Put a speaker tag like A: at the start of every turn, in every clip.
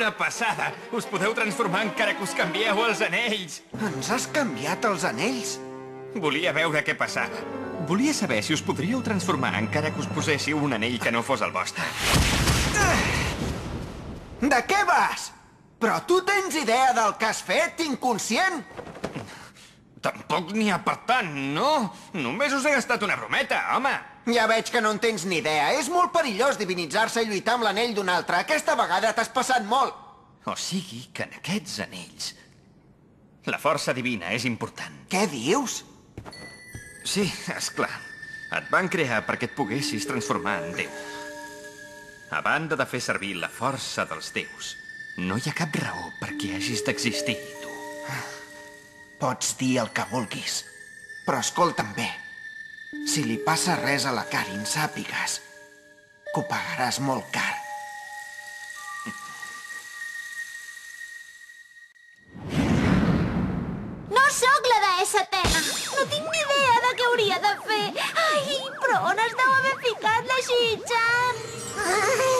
A: una passada! Us podeu transformar encara que us canvieu els anells!
B: Ens has canviat els anells?
A: Volia veure què passava. Volia saber si us podríeu transformar encara que us poséssiu un anell que no fos el vostre.
B: De què vas? Però tu tens idea del que has fet, inconscient?
A: Tampoc n'hi ha per tant, no? Només us he gastat una brometa, home!
B: Ja veig que no en tens ni idea. És molt perillós divinitzar-se i lluitar amb l'anell d'un altre. Aquesta vegada t'has passat molt.
A: O sigui que en aquests anells la força divina és important.
B: Què dius?
A: Sí, és clar. Et van crear perquè et poguessis transformar en Déu. A banda de fer servir la força dels déus, no hi ha cap raó perquè hagis d'existir, tu.
B: Pots dir el que vulguis, però escolta'm bé. Si li passa res a la Karin, sàpigues que ho pagaràs molt car.
C: No sóc la deessa Atena. No tinc ni idea de què hauria de fer. Ai, però on es deu haver ficat la Shii-chan?
D: Ai,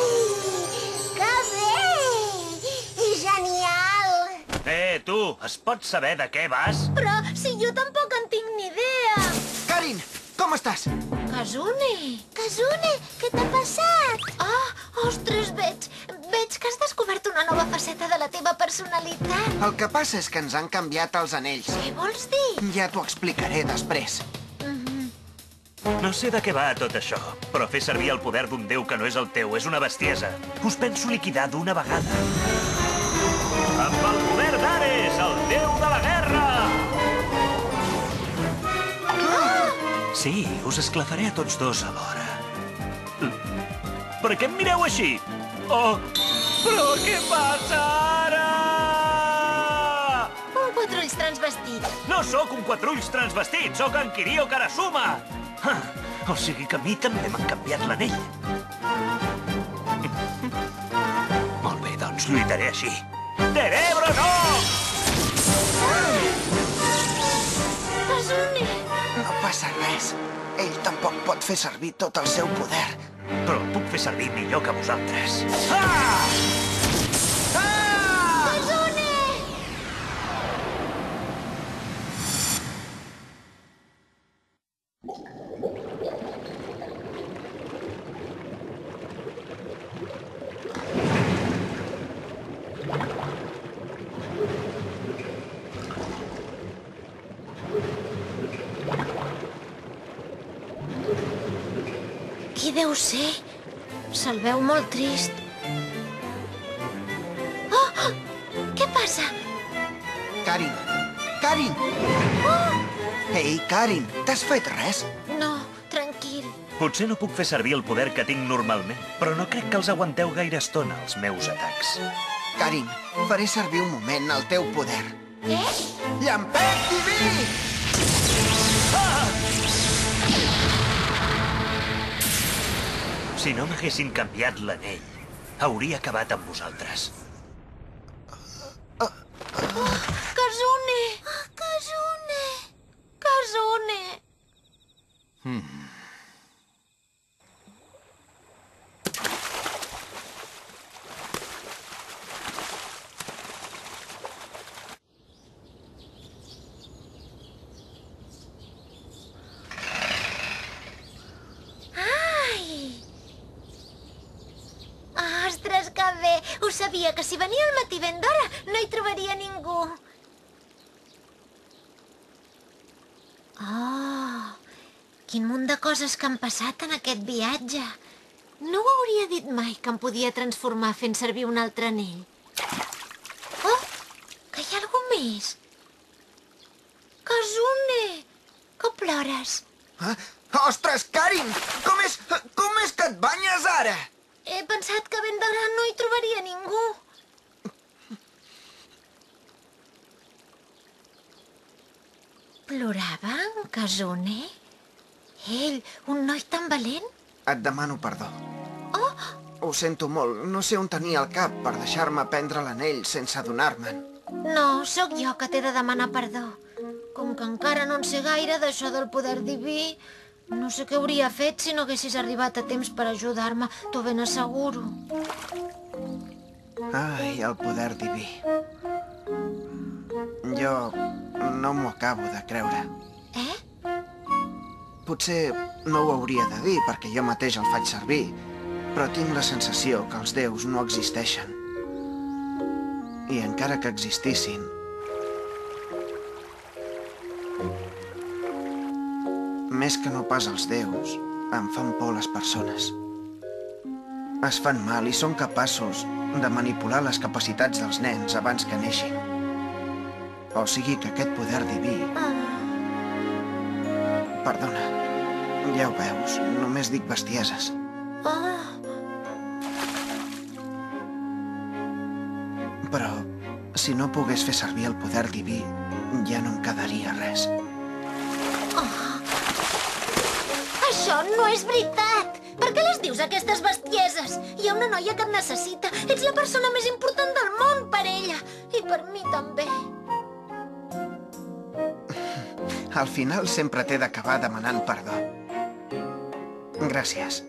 D: que bé! Genial!
E: Tu, es pot saber de què vas?
C: Però si jo tampoc en tinc ni idea.
B: Karin, com estàs?
C: Kazune!
D: Kazune, què t'ha passat?
C: Ostres, veig que has descobert una nova faceta de la teva personalitat.
B: El que passa és que ens han canviat els anells.
C: Què vols dir?
B: Ja t'ho explicaré després.
E: No sé de què va tot això, però fer servir el poder d'un déu que no és el teu és una bestiesa. Us penso liquidar d'una vegada. Amb el poder d'Ares, el déu de la guerra! Sí, us esclafaré a tots dos alhora. Per què em mireu així? Oh, però què passa ara?
C: Un quatrulls transvestit.
E: No sóc un quatrulls transvestit, sóc en Kiryu Karasuma! O sigui que a mi també m'han canviat l'anell. Molt bé, doncs lluitaré així. Cerebro, no!
C: Kazune!
B: No passa res. Ell tampoc pot fer servir tot el seu poder.
E: Però el puc fer servir millor que vosaltres.
C: Kazune! Qui deu ser? Se'l veu molt trist. Oh! Què passa?
B: Karin! Karin! Ei, Karin, t'has fet res?
C: No, tranquil.
E: Potser no puc fer servir el poder que tinc normalment, però no crec que els aguanteu gaire estona, els meus atacs.
B: Karin, faré servir un moment el teu poder.
C: Què?
B: Llampec diví!
E: Si no m'haguessin canviat l'anell, hauria acabat amb vosaltres.
C: Kazune! Kazune! Kazune! Ostres, que bé! Ho sabia, que si venia al matí ben d'hora no hi trobaria ningú. Oh, quin munt de coses que han passat en aquest viatge. No ho hauria dit mai, que em podia transformar fent servir un altre anell. Oh, que hi ha algú més. Kazune, que plores.
B: Ostres, Karin! Com és que et banyes ara?
C: He pensat que ben d'hora no hi trobaria ningú. Plorava en Kazune? Ell, un noi tan valent?
B: Et demano perdó.
C: Oh!
B: Ho sento molt. No sé on tenia el cap per deixar-me prendre l'anell sense adonar-me'n.
C: No, sóc jo que t'he de demanar perdó. Com que encara no en sé gaire d'això del poder diví, no sé què hauria fet si no haguessis arribat a temps per ajudar-me, t'ho ben asseguro.
B: Ai, el poder diví. Jo no m'ho acabo de creure. Potser no ho hauria de dir perquè jo mateix el faig servir, però tinc la sensació que els déus no existeixen. I encara que existissin, més que no pas els déus, em fan por les persones. Es fan mal i són capaços de manipular les capacitats dels nens abans que neixin. O sigui que aquest poder diví... Perdona, ja ho veus, només dic bestieses. Però si no pogués fer servir el poder diví, ja no em quedaria res.
C: Això no és veritat! Per què les dius aquestes bestieses? Hi ha una noia que et necessita. Ets la persona més important del món per ella. I per mi també.
B: Al final sempre t'he d'acabar demanant perdó. Gràcies.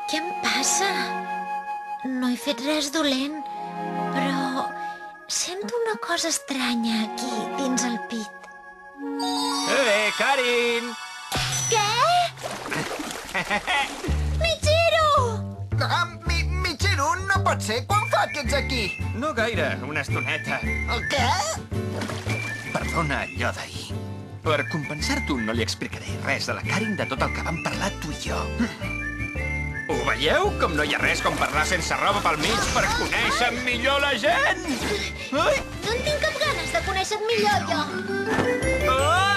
C: Què em passa? No he fet res dolent, però sento una cosa estranya aquí, dins el pit.
A: Karin!
C: Què? Michiru!
B: Michiru, no pot ser! Quan fa que ets aquí?
A: No gaire, una estoneta.
B: El què?
A: Perdona allò d'ahir. Per compensar-t'ho no li explicaré res a la Karin de tot el que vam parlar tu i jo. Ho veieu? Com no hi ha res com parlar sense roba pel mig per conèixer millor la gent? Ai!
C: No en tinc cap ganes de conèixer-te millor, jo.
A: Ah!